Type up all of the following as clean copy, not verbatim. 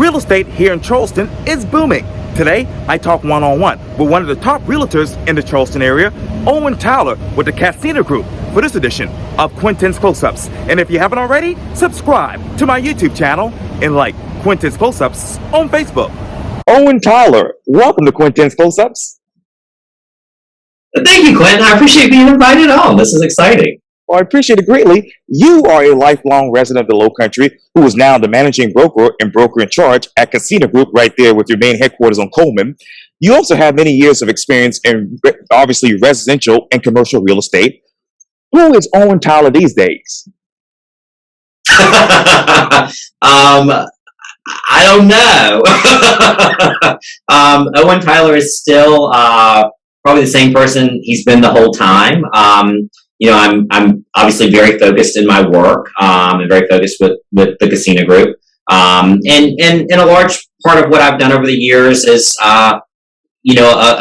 Real estate here in Charleston is booming. Today, I talk one-on-one with one of the top realtors in the Charleston area, Owen Tyler with the Cassina Group, for this edition of Quintin's Close-Ups. And if you haven't already, subscribe to my YouTube channel and like Quintin's Close-Ups on Facebook. Owen Tyler, welcome to Quintin's Close-Ups. Thank you, Quintin. I appreciate being invited on. This is exciting. Well, I appreciate it greatly. You are a lifelong resident of the Low Country who is now the managing broker and broker in charge at Cassina Group right there with your main headquarters on Coleman. You also have many years of experience in obviously residential and commercial real estate. Who is Owen Tyler these days? I don't know. Owen Tyler is still probably the same person he's been the whole time. I'm obviously very focused in my work and very focused with the Cassina Group. And a large part of what I've done over the years is, a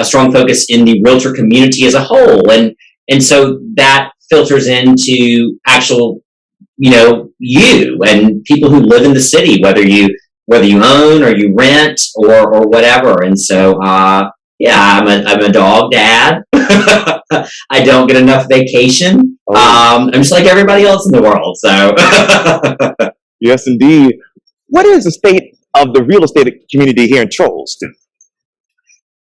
strong focus in the realtor community as a whole. And so that filters into actual, you and people who live in the city, whether you own or you rent or whatever. And so, I'm a dog dad. I don't get enough vacation. I'm just like everybody else in the world. So, yes, indeed. What is the state of the real estate community here in Charleston?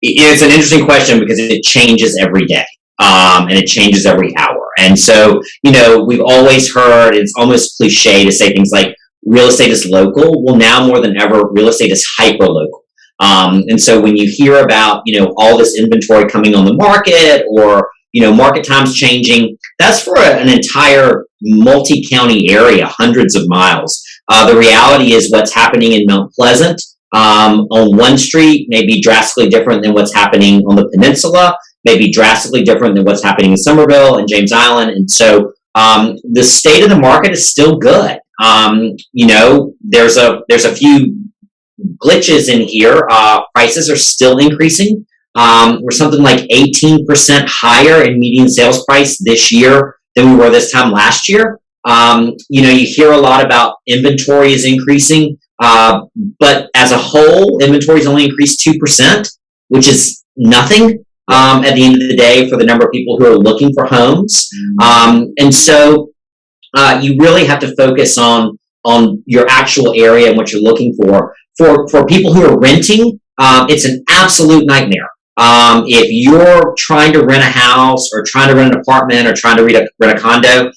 It's an interesting question because it changes every day, and it changes every hour. And so, we've always heard, it's almost cliche to say things like real estate is local. Well, now more than ever, real estate is hyperlocal. And so when you hear about, all this inventory coming on the market or, market times changing, that's for an entire multi-county area, hundreds of miles. The reality is what's happening in Mount Pleasant on one street may be drastically different than what's happening on the peninsula, maybe drastically different than what's happening in Somerville and James Island. And so the state of the market is still good. There's a few glitches in here. Prices are still increasing. We're something like 18% higher in median sales price this year than we were this time last year. You hear a lot about inventory is increasing, but as a whole, inventory's only increased 2%, which is nothing at the end of the day for the number of people who are looking for homes. And so you really have to focus on your actual area and what you're looking for. For people who are renting, it's an absolute nightmare. If you're trying to rent a house or trying to rent an apartment or trying to rent a condo,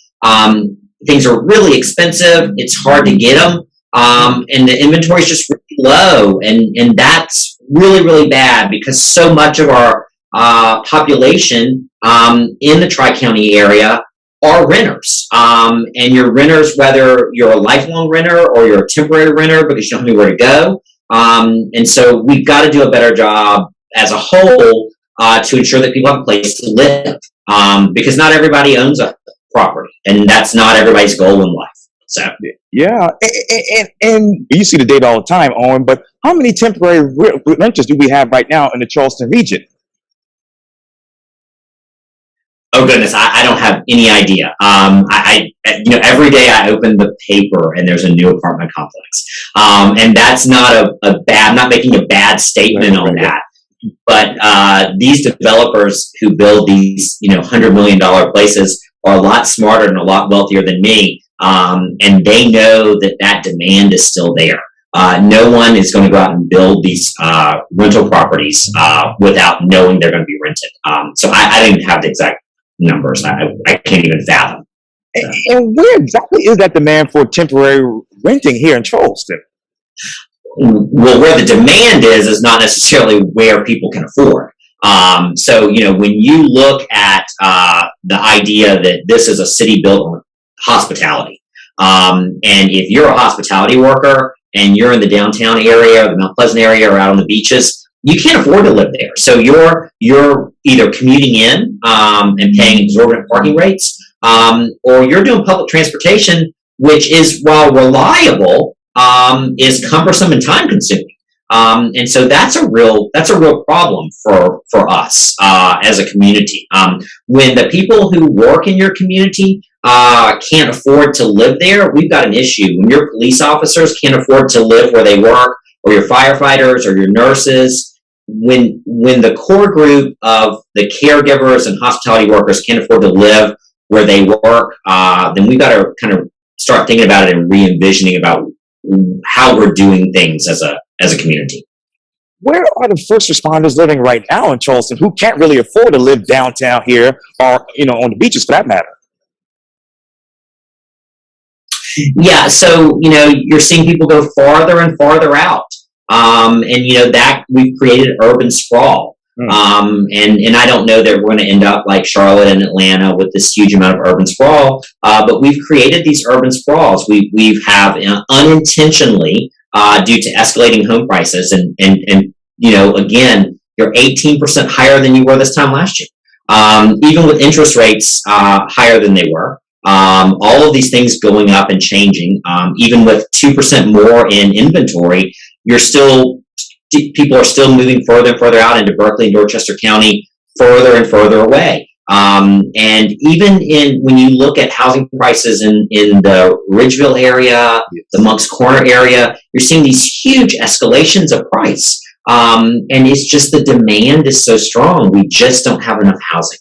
things are really expensive. It's hard to get them. And the inventory is just really low. And that's really, really bad because so much of our population in the Tri-County area are renters. And you're renters, whether you're a lifelong renter or you're a temporary renter because you don't have anywhere to go. And so we've got to do a better job as a whole to ensure that people have a place to live because not everybody owns a property and that's not everybody's goal in life. So yeah, and you see the data all the time, Owen, but how many temporary renters do we have right now in the Charleston region? Oh goodness, I don't have any idea. Every day I open the paper and there's a new apartment complex, and that's not I'm not making a bad statement on that. But these developers who build these, $100 million places are a lot smarter and a lot wealthier than me, and they know that demand is still there. No one is going to go out and build these rental properties without knowing they're going to be rented. So I didn't have the exact numbers. I can't even fathom. And where exactly is that demand for temporary renting here in Charleston? Well, where the demand is not necessarily where people can afford. So, when you look at the idea that this is a city built on hospitality, and if you're a hospitality worker and you're in the downtown area or the Mount Pleasant area or out on the beaches, you can't afford to live there. So you're either commuting in and paying exorbitant parking rates, or you're doing public transportation, which is, while reliable, is cumbersome and time consuming. And so that's a real problem for us as a community. When the people who work in your community can't afford to live there, we've got an issue. When your police officers can't afford to live where they work, or your firefighters or your nurses, when the core group of the caregivers and hospitality workers can't afford to live where they work, then we've got to kind of start thinking about it and re-envisioning about how we're doing things as a community. Where are the first responders living right now in Charleston who can't really afford to live downtown here or, on the beaches for that matter? Yeah, so, you're seeing people go farther and farther out. And, that we've created urban sprawl. And I don't know that we're going to end up like Charlotte and Atlanta with this huge amount of urban sprawl, but we've created these urban sprawls. We have unintentionally, due to escalating home prices, and again, you're 18% higher than you were this time last year. Even with interest rates higher than they were, all of these things going up and changing, even with 2% more in inventory, people are still moving further and further out into Berkeley and Dorchester County, further and further away. And even when you look at housing prices in the Ridgeville area, the Moncks Corner area, you're seeing these huge escalations of price. And it's just the demand is so strong. We just don't have enough housing.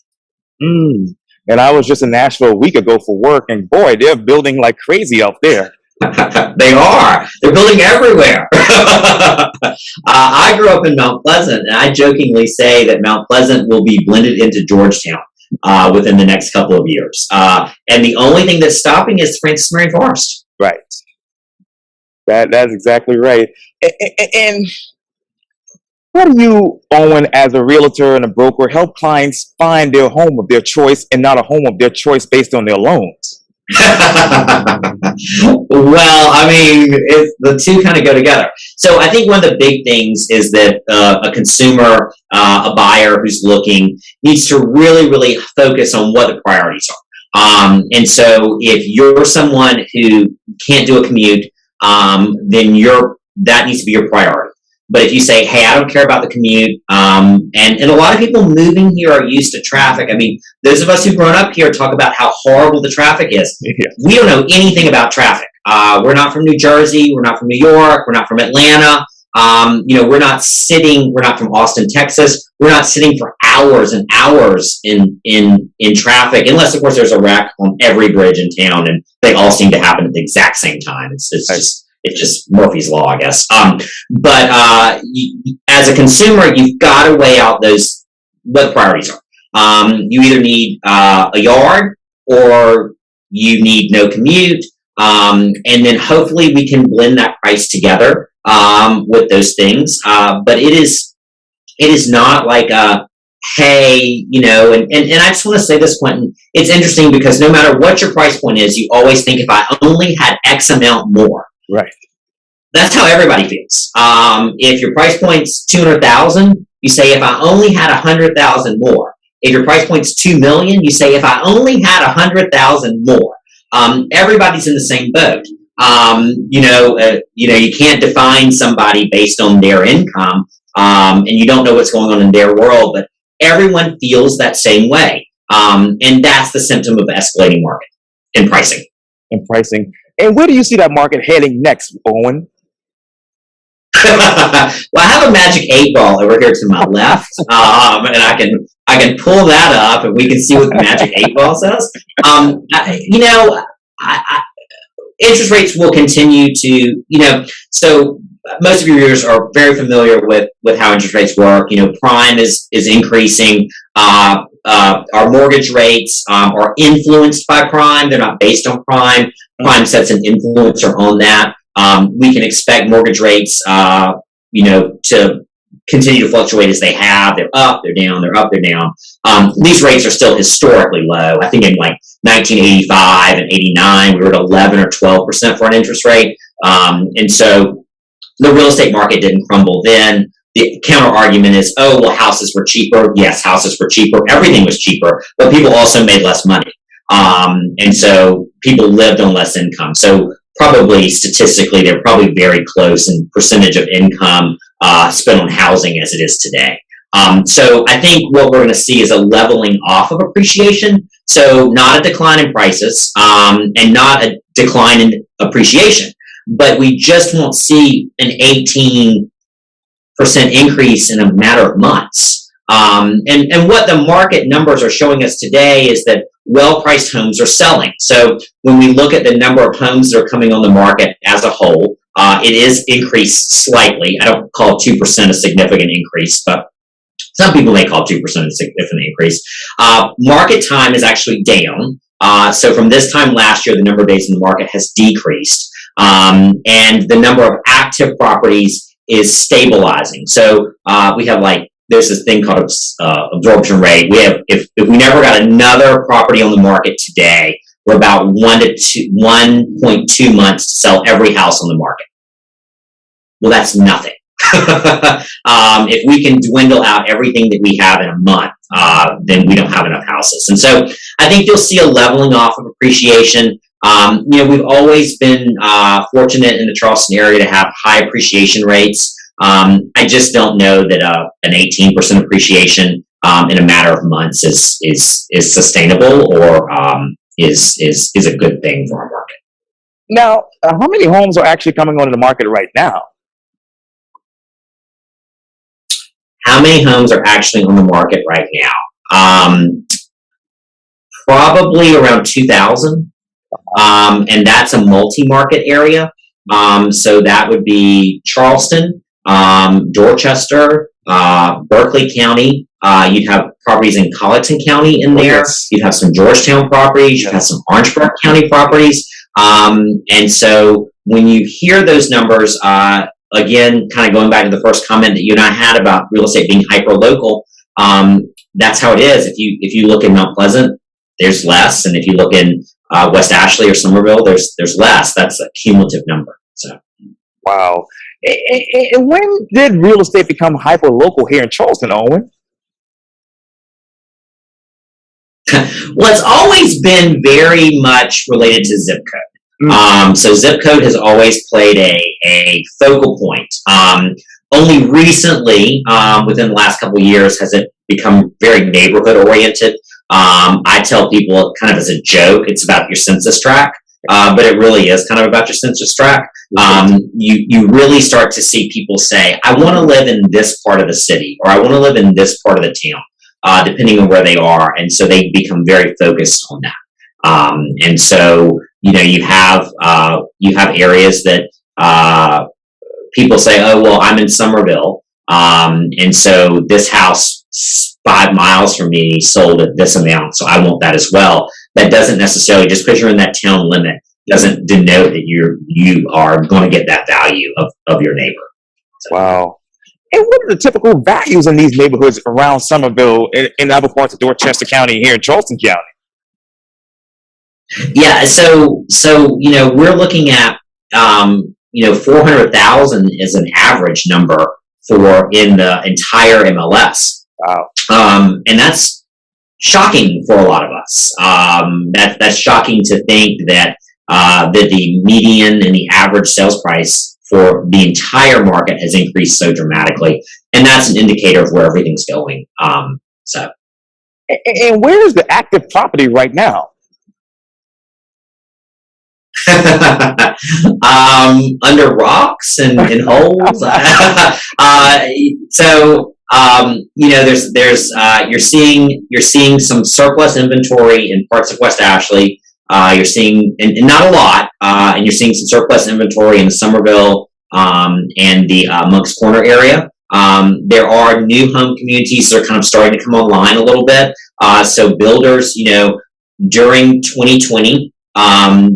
And I was just in Nashville a week ago for work, and boy, they're building like crazy out there. They are. They're building everywhere. I grew up in Mount Pleasant, and I jokingly say that Mount Pleasant will be blended into Georgetown within the next couple of years. And the only thing that's stopping is Francis Marion Forest. Right. That's exactly right. And how do you, Owen, as a realtor and a broker, help clients find their home of their choice and not a home of their choice based on their loans? Well, I mean, the two kind of go together. So I think one of the big things is that a consumer, a buyer who's looking, needs to really, really focus on what the priorities are. And so if you're someone who can't do a commute, then that needs to be your priority. But if you say, hey, I don't care about the commute, and a lot of people moving here are used to traffic. I mean, those of us who've grown up here talk about how horrible the traffic is. Yeah. We don't know anything about traffic. We're not from New Jersey. We're not from New York. We're not from Atlanta. We're not from Austin, Texas. We're not sitting for hours and hours in traffic, unless, of course, there's a wreck on every bridge in town, and they all seem to happen at the exact same time. It's just Murphy's Law, I guess. But as a consumer, you've got to weigh out what the priorities are. You either need a yard or you need no commute. And then hopefully we can blend that price together with those things. But it is not like hey, and I just want to say this, Quintin, it's interesting because no matter what your price point is, you always think if I only had X amount more. Right. That's how everybody feels. If your price point's $200,000, you say, if I only had $100,000 more. If your price point's $2 million, you say, if I only had $100,000 more. Everybody's in the same boat. You can't define somebody based on their income, and you don't know what's going on in their world, but everyone feels that same way. And that's the symptom of escalating market and pricing. And where do you see that market heading next, Owen? Well, I have a magic 8-ball over here to my left, and I can pull that up, and we can see what the magic 8-ball says. Interest rates will continue to, so most of your viewers are very familiar with how interest rates work. Prime is increasing. Our mortgage rates are influenced by prime. They're not based on prime. Prime sets an influencer on that. We can expect mortgage rates, to continue to fluctuate as they have. They're up, they're down, they're up, they're down. These rates are still historically low. I think in like 1985 and 89, we were at 11 or 12% for an interest rate. And so the real estate market didn't crumble then. The counter argument is, oh, well, houses were cheaper. Yes, houses were cheaper. Everything was cheaper, but people also made less money. And so people lived on less income. So probably statistically, they're probably very close in percentage of income spent on housing as it is today. So I think what we're going to see is a leveling off of appreciation. So not a decline in prices and not a decline in appreciation. but we just won't see an 18% increase in a matter of months. And what the market numbers are showing us today is that well-priced homes are selling. So when we look at the number of homes that are coming on the market as a whole, it is increased slightly. I don't call 2% a significant increase, but some people may call 2% a significant increase. Market time is actually down. So from this time last year, the number of days in the market has decreased. And the number of active properties is stabilizing. So we have there's this thing called absorption rate. We have, if we never got another property on the market today, we're about 1.2 months to sell every house on the market. Well, that's nothing. If we can dwindle out everything that we have in a month, then we don't have enough houses. And so I think you'll see a leveling off of appreciation. We've always been fortunate in the Charleston area to have high appreciation rates. I just don't know that an 18% appreciation in a matter of months is sustainable or is a good thing for our market. Now, how many homes are actually coming onto the market right now? How many homes are actually on the market right now? Probably around 2,000. And that's a multi-market area. So that would be Charleston, Dorchester, Berkeley County. You'd have properties in Colleton County in there. Yes. You'd have some Georgetown properties. You'd have some Orangeburg County properties. And so when you hear those numbers, again, kind of going back to the first comment that you and I had about real estate being hyperlocal, that's how it is. If you look in Mount Pleasant, there's less, and if you look in West Ashley or Somerville, there's less. That's a cumulative number. So, wow. And when did real estate become hyperlocal here in Charleston, Owen? Well, it's always been very much related to zip code. So zip code has always played a focal point. Only recently, within the last couple of years, has it become very neighborhood oriented. I tell people kind of as a joke, it's about your census tract, but it really is kind of about your census tract. You really start to see people say, I want to live in this part of the city, or I want to live in this part of the town, depending on where they are. And so they become very focused on that. And so, you have areas that people say, oh, well, I'm in Somerville. And so this house 5 miles from me sold at this amount, so I want that as well. That doesn't necessarily, just because you're in that town limit, doesn't denote that you are going to get that value of your neighbor. So. Wow. And what are the typical values in these neighborhoods around Somerville and other parts of Dorchester County here in Charleston County? Yeah, so we're looking at 400,000 is an average number for in the entire MLS. Wow. And that's shocking for a lot of us. That's shocking to think that the median and the average sales price for the entire market has increased so dramatically, and that's an indicator of where everything's going. And where is the active property right now? Under rocks and holes. There's you're seeing some surplus inventory in parts of West Ashley. You're seeing, and not a lot, and you're seeing some surplus inventory in the Somerville and the Moncks Corner area. There are new home communities that are kind of starting to come online a little bit. So builders, during 2020,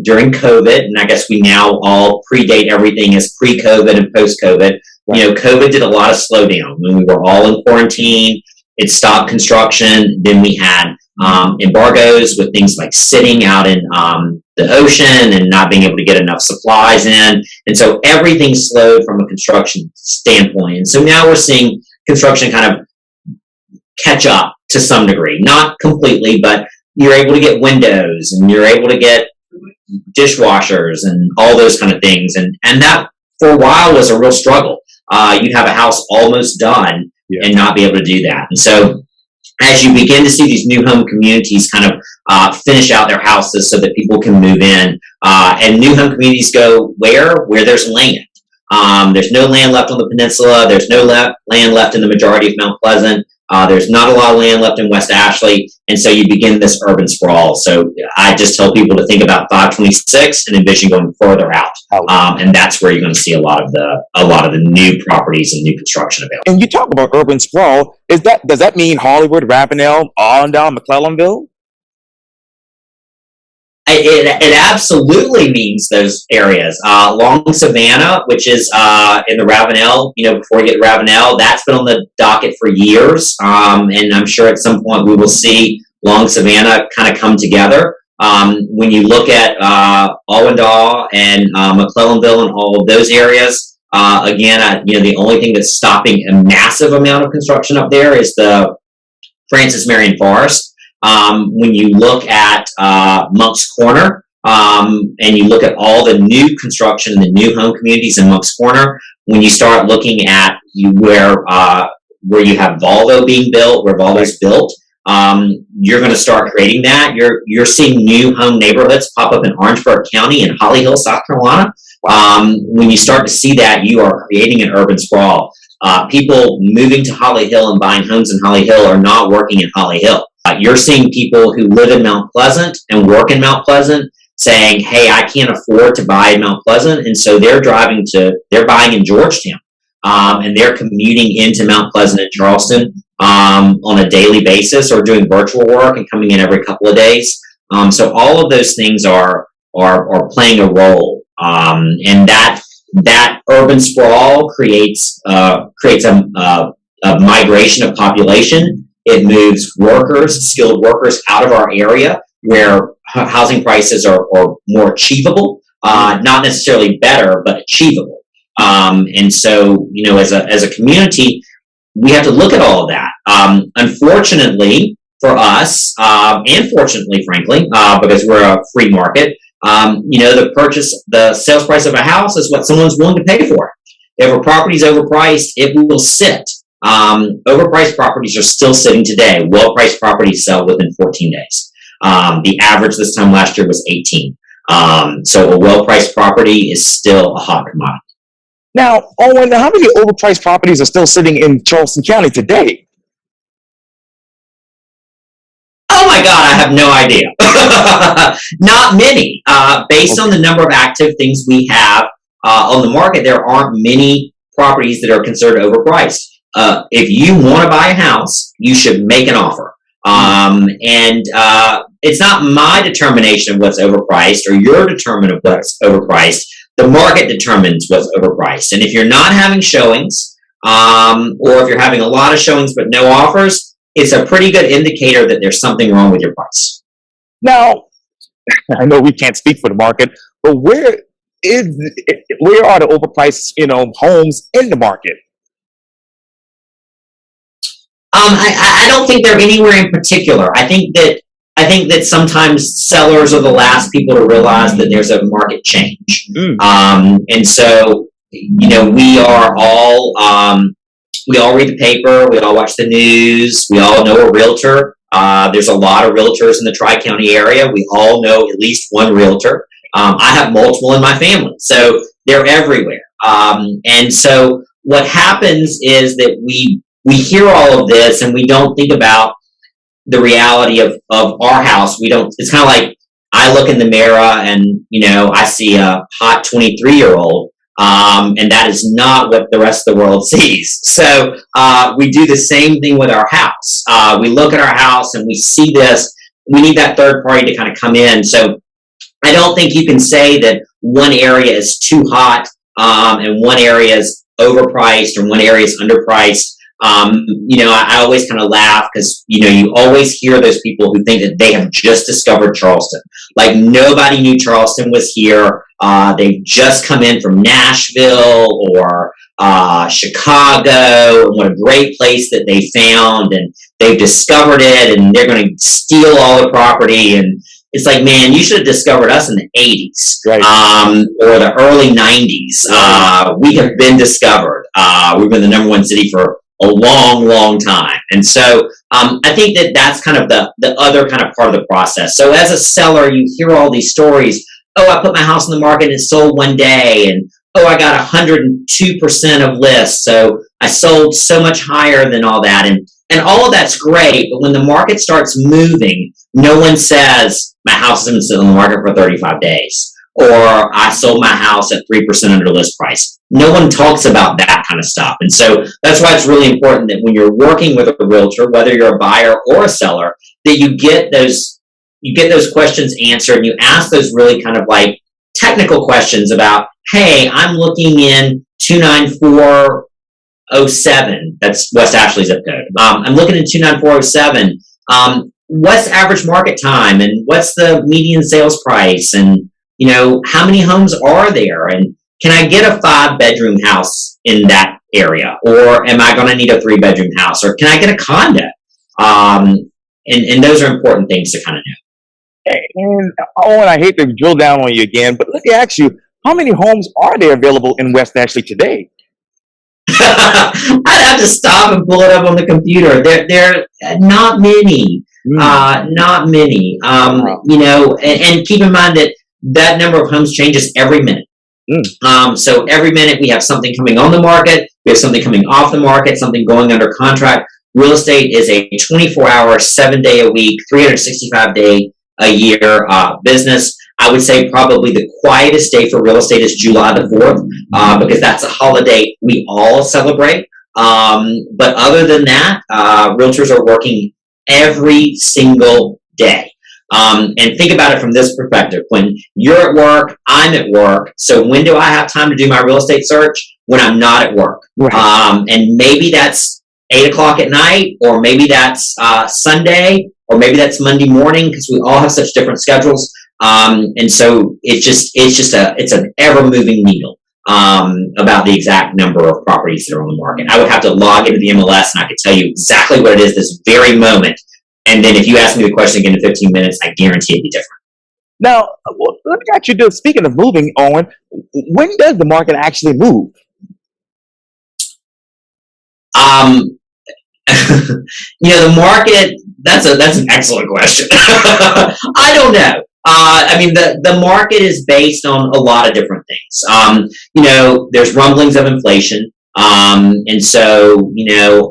during COVID, and I guess we now all predate everything as pre-COVID and post-COVID. COVID did a lot of slowdown when we were all in quarantine. It stopped construction. Then we had embargoes with things like sitting out in the ocean and not being able to get enough supplies in. And so everything slowed from a construction standpoint. And so now we're seeing construction kind of catch up to some degree. Not completely, but you're able to get windows and you're able to get dishwashers and all those kind of things. And that for a while was a real struggle. You'd have a house almost done and not be able to do that. And so as you begin to see these new home communities kind of finish out their houses so that people can move in, And new home communities go where there's land. There's no land left on the peninsula. There's no land left in the majority of Mount Pleasant. There's not a lot of land left in West Ashley, and so you begin this urban sprawl. So I just tell people to think about 526 and envision going further out, and that's where you're going to see a lot of the new properties and new construction available. And you talk about urban sprawl. Does that mean Hollywood, Ravenel, on down McClellanville? It absolutely means those areas. Long Savannah, which is in the Ravenel, before you get to Ravenel, that's been on the docket for years. And I'm sure at some point we will see Long Savannah kind of come together. When you look at Owendale and McClellanville and all of those areas, again, the only thing that's stopping a massive amount of construction up there is the Francis Marion Forest. When you look at Monk's Corner, and you look at all the new construction and the new home communities in Monk's Corner, when you start looking at where you have Volvo being built, where Volvo's built, you're going to start creating that. You're seeing new home neighborhoods pop up in Orangeburg County and Holly Hill, South Carolina. When you start to see that, you are creating an urban sprawl. People moving to Holly Hill and buying homes in Holly Hill are not working in Holly Hill. You're seeing people who live in Mount Pleasant and work in Mount Pleasant saying, hey, I can't afford to buy in Mount Pleasant. And so they're buying in Georgetown. And they're commuting into Mount Pleasant and Charleston on a daily basis, or doing virtual work and coming in every couple of days. So all of those things are playing a role. And that urban sprawl creates a migration of population. It moves skilled workers out of our area where housing prices are more achievable, not necessarily better, but achievable. And so, as a community, we have to look at all of that. Unfortunately for us, and fortunately, frankly, because we're a free market, the sales price of a house is what someone's willing to pay for it. If a property is overpriced, it will sit. Overpriced properties are still sitting today. Well-priced properties sell within 14 days. The average this time last year was 18. So a well-priced property is still a hot commodity. Now, Owen, how many overpriced properties are still sitting in Charleston County today? Oh my God, I have no idea. Not many. Based on the number of active things we have on the market, there aren't many properties that are considered overpriced. If you want to buy a house, you should make an offer. And it's not my determination of what's overpriced or your determination of what's overpriced. The market determines what's overpriced. And if you're not having showings, or if you're having a lot of showings but no offers, it's a pretty good indicator that there's something wrong with your price. Now, I know we can't speak for the market, but where are the overpriced, homes in the market? I don't think they're anywhere in particular. I think that sometimes sellers are the last people to realize that there's a market change. And so, we all read the paper, we all watch the news, we all know a realtor. There's a lot of realtors in the Tri-County area. We all know at least one realtor. I have multiple in my family, so they're everywhere. And so what happens is that we hear all of this and we don't think about the reality of our house. It's kind of like I look in the mirror and, I see a hot 23-year-old, and that is not what the rest of the world sees. So we do the same thing with our house. We look at our house and we see this. We need that third party to kind of come in. So I don't think you can say that one area is too hot and one area is overpriced or one area is underpriced. I always kind of laugh because, you always hear those people who think that they have just discovered Charleston. Like nobody knew Charleston was here. They've just come in from Nashville or Chicago, and what a great place that they found, and they've discovered it, and they're going to steal all the property. And it's like, man, you should have discovered us in the 80s, right. Or the early 90s. We have been discovered. We've been the number one city for a long, long time. And so I think that that's kind of the other kind of part of the process. So as a seller, you hear all these stories oh, I put my house on the market and it sold one day, and oh, I got 102% of lists, so I sold so much higher than all that, and all of that's great. But when the market starts moving, no one says my house has been sitting on the market for 35 days, or I sold my house at 3% under list price. No one talks about that kind of stuff. And so that's why it's really important that when you're working with a realtor, whether you're a buyer or a seller, that you get those questions answered, and you ask those really kind of like technical questions about, hey, I'm looking in 29407. That's West Ashley zip code. I'm looking in 29407. What's the average market time, and what's the median sales price, and how many homes are there, and can I get a 5-bedroom house in that area, or am I going to need a 3-bedroom house, or can I get a condo? And those are important things to kind of know. And Owen, I hate to drill down on you again, but let me ask you, how many homes are there available in West Ashley today? I'd have to stop and pull it up on the computer. There not many. Not many. And keep in mind that number of homes changes every minute. So every minute we have something coming on the market, we have something coming off the market, something going under contract. Real estate is a 24-hour, 7-day-a-week, 365-day-a-year business. I would say probably the quietest day for real estate is July the 4th, because that's a holiday we all celebrate. But other than that, realtors are working every single day. And think about it from this perspective. When you're at work, I'm at work. So when do I have time to do my real estate search? When I'm not at work. Right. And maybe that's 8 o'clock at night, or maybe that's Sunday, or maybe that's Monday morning, because we all have such different schedules. And so it's an ever moving needle about the exact number of properties that are on the market. I would have to log into the MLS and I could tell you exactly what it is this very moment. And then if you ask me the question again in 15 minutes, I guarantee it'd be different. Now, let me ask you this. Speaking of moving, Owen, when does the market actually move? The market, that's an excellent question. I don't know. The market is based on a lot of different things. There's rumblings of inflation. And so,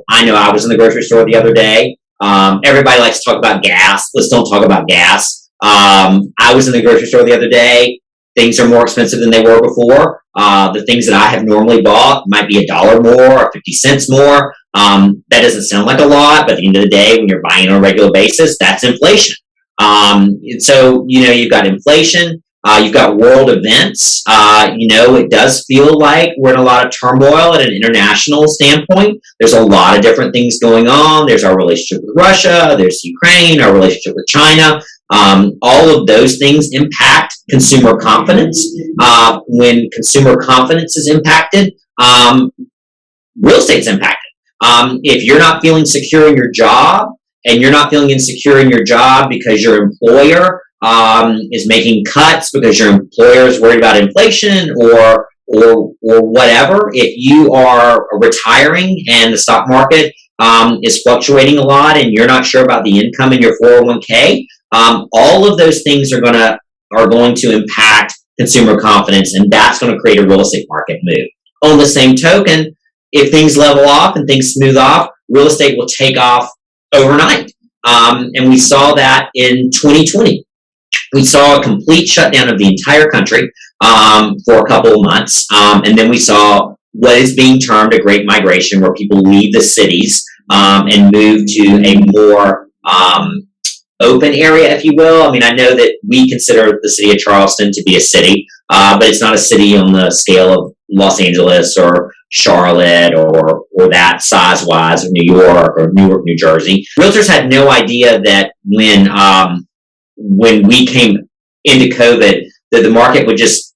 I know I was in the grocery store the other day. Everybody likes to talk about gas. Let's don't talk about gas. I was in the grocery store the other day. Things are more expensive than they were before. The things that I have normally bought might be $1 more or 50 cents more. That doesn't sound like a lot, but at the end of the day, when you're buying on a regular basis, that's inflation. And so, you've got inflation, you've got world events. It does feel like we're in a lot of turmoil at an international standpoint. There's a lot of different things going on. There's our relationship with Russia, there's Ukraine, our relationship with China. All of those things impact consumer confidence. When consumer confidence is impacted, real estate's impacted. If you're not feeling secure in your job, and you're not feeling insecure in your job because your employer is making cuts, because your employer is worried about inflation or whatever, if you are retiring and the stock market is fluctuating a lot and you're not sure about the income in your 401k, all of those things are going to impact consumer confidence, and that's going to create a real estate market move. On the same token, if things level off and things smooth off, real estate will take off overnight. And we saw that in 2020. We saw a complete shutdown of the entire country for a couple of months. And then we saw what is being termed a great migration, where people leave the cities and move to a more open area, if you will. I know that we consider the city of Charleston to be a city, but it's not a city on the scale of Los Angeles or Charlotte or that size-wise, of New York or Newark, New Jersey. Realtors had no idea that when we came into COVID, that the market would just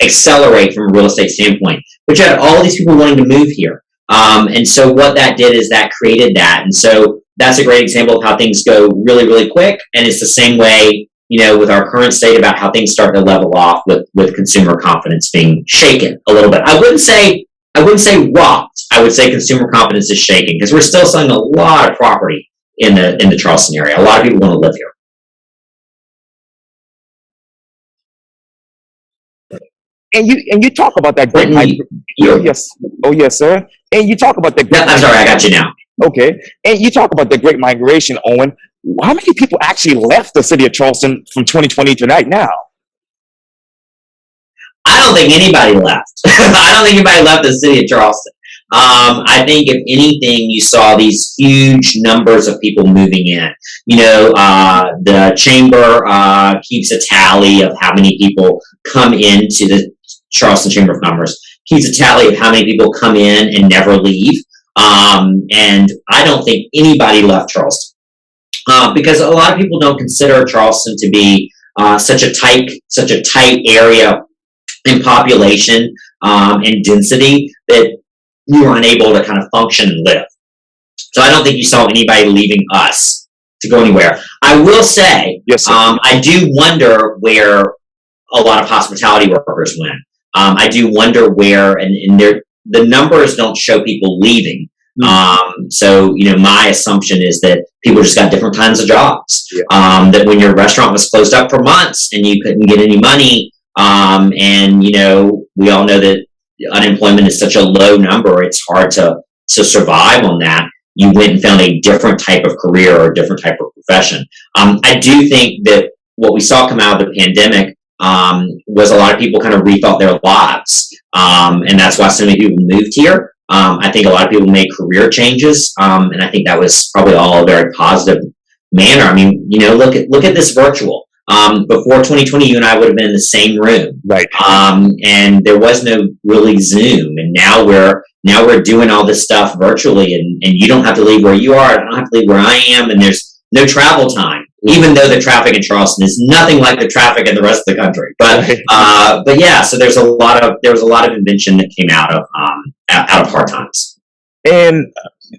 accelerate from a real estate standpoint. But you had all these people wanting to move here. And so what that did is that created that. And so that's a great example of how things go really, really quick. And it's the same way, with our current state, about how things start to level off with consumer confidence being shaken a little bit. I wouldn't say rocked. I would say consumer confidence is shaking, because we're still selling a lot of property in the Charleston area. A lot of people want to live here. And you talk about that great yes. Oh yes, sir. And you talk about the great I'm sorry, I got you now. Okay. And you talk about the great migration, Owen. How many people actually left the city of Charleston from 2020 to right now? I don't think anybody left. I don't think anybody left the city of Charleston. I think if anything, you saw these huge numbers of people moving in. The chamber keeps a tally of how many people come into the Charleston Chamber of Commerce, keeps a tally of how many people come in and never leave. And I don't think anybody left Charleston because a lot of people don't consider Charleston to be such a tight area in population and density that you were unable to kind of function and live. So I don't think you saw anybody leaving us to go anywhere. I will say, yes, I do wonder where a lot of hospitality workers went. I do wonder where, and the numbers don't show people leaving. So, my assumption is that people just got different kinds of jobs. Yeah. That when your restaurant was closed up for months and you couldn't get any money, and we all know that unemployment is such a low number, it's hard to survive on that. You went and found a different type of career or a different type of profession. I do think that what we saw come out of the pandemic was a lot of people kind of rethought their lives. And that's why so many people moved here. I think a lot of people made career changes. And I think that was probably all a very positive manner. I mean, look at this virtual. Before 2020, you and I would have been in the same room, right? And there was no really Zoom, and now we're doing all this stuff virtually, and you don't have to leave where you are, I don't have to leave where I am, and there's no travel time, even though the traffic in Charleston is nothing like the traffic in the rest of the country. But yeah, so there was a lot of invention that came out of hard times. And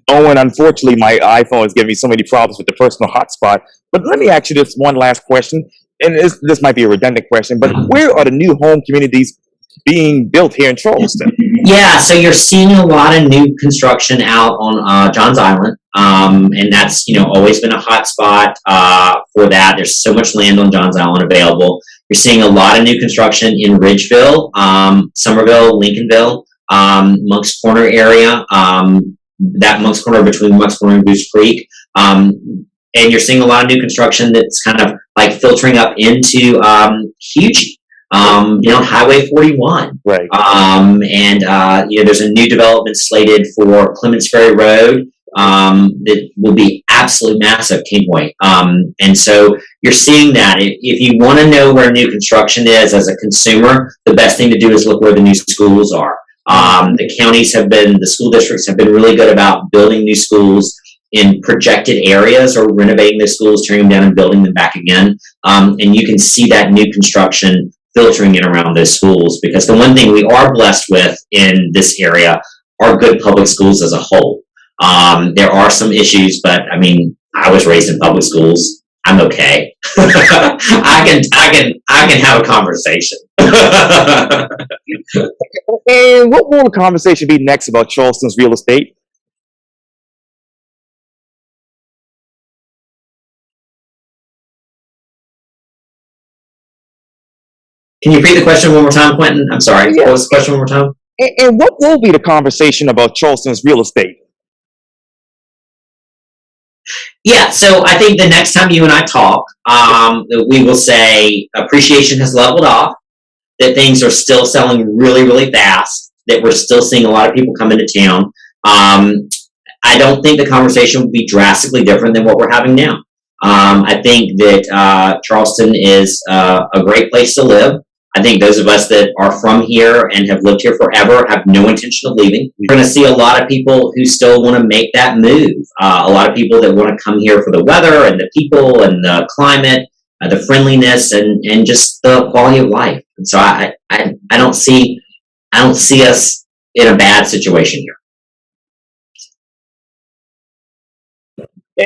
Owen, unfortunately, my iPhone is giving me so many problems with the personal hotspot. But let me ask you this one last question, and this might be a redundant question, but where are the new home communities being built here in Charleston? Yeah, so you're seeing a lot of new construction out on Johns Island, and that's always been a hot spot for that. There's so much land on Johns Island available. You're seeing a lot of new construction in Ridgeville, Somerville, Lincolnville, Monk's Corner area. That Monk's Corner between Monk's Corner and Goose Creek. And you're seeing a lot of new construction that's kind of like filtering up into Hugie, Highway 41. Right. And there's a new development slated for Clements Ferry Road that will be absolutely massive, King Point. And so you're seeing that. If you want to know where new construction is as a consumer, the best thing to do is look where the new schools are. The school districts have been really good about building new schools in projected areas or renovating the schools, tearing them down and building them back again. And you can see that new construction filtering in around those schools, because the one thing we are blessed with in this area are good public schools as a whole. There are some issues, but I mean, I was raised in public schools. I'm okay. I can have a conversation. And what will the conversation be next about Charleston's real estate? Can you repeat the question one more time, Quintin? I'm sorry. Yeah. What was the question one more time? And what will be the conversation about Charleston's real estate? Yeah, so I think the next time you and I talk, we will say appreciation has leveled off, that things are still selling really, really fast, that we're still seeing a lot of people come into town. I don't think the conversation will be drastically different than what we're having now. I think that Charleston is a great place to live. I think those of us that are from here and have lived here forever have no intention of leaving. We're going to see a lot of people who still want to make that move. A lot of people that want to come here for the weather and the people and the climate, the friendliness, and just the quality of life. And so I don't see us in a bad situation here.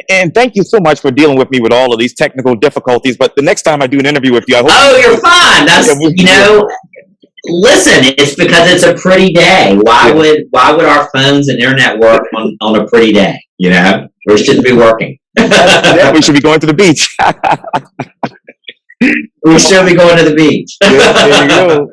And thank you so much for dealing with me with all of these technical difficulties. But the next time I do an interview with you, I hope. Oh, you're fine. That's Listen, it's because it's a pretty day. Why would our phones and internet work on a pretty day? We shouldn't be working. Yeah, we should be going to the beach. We should be going to the beach. There you go.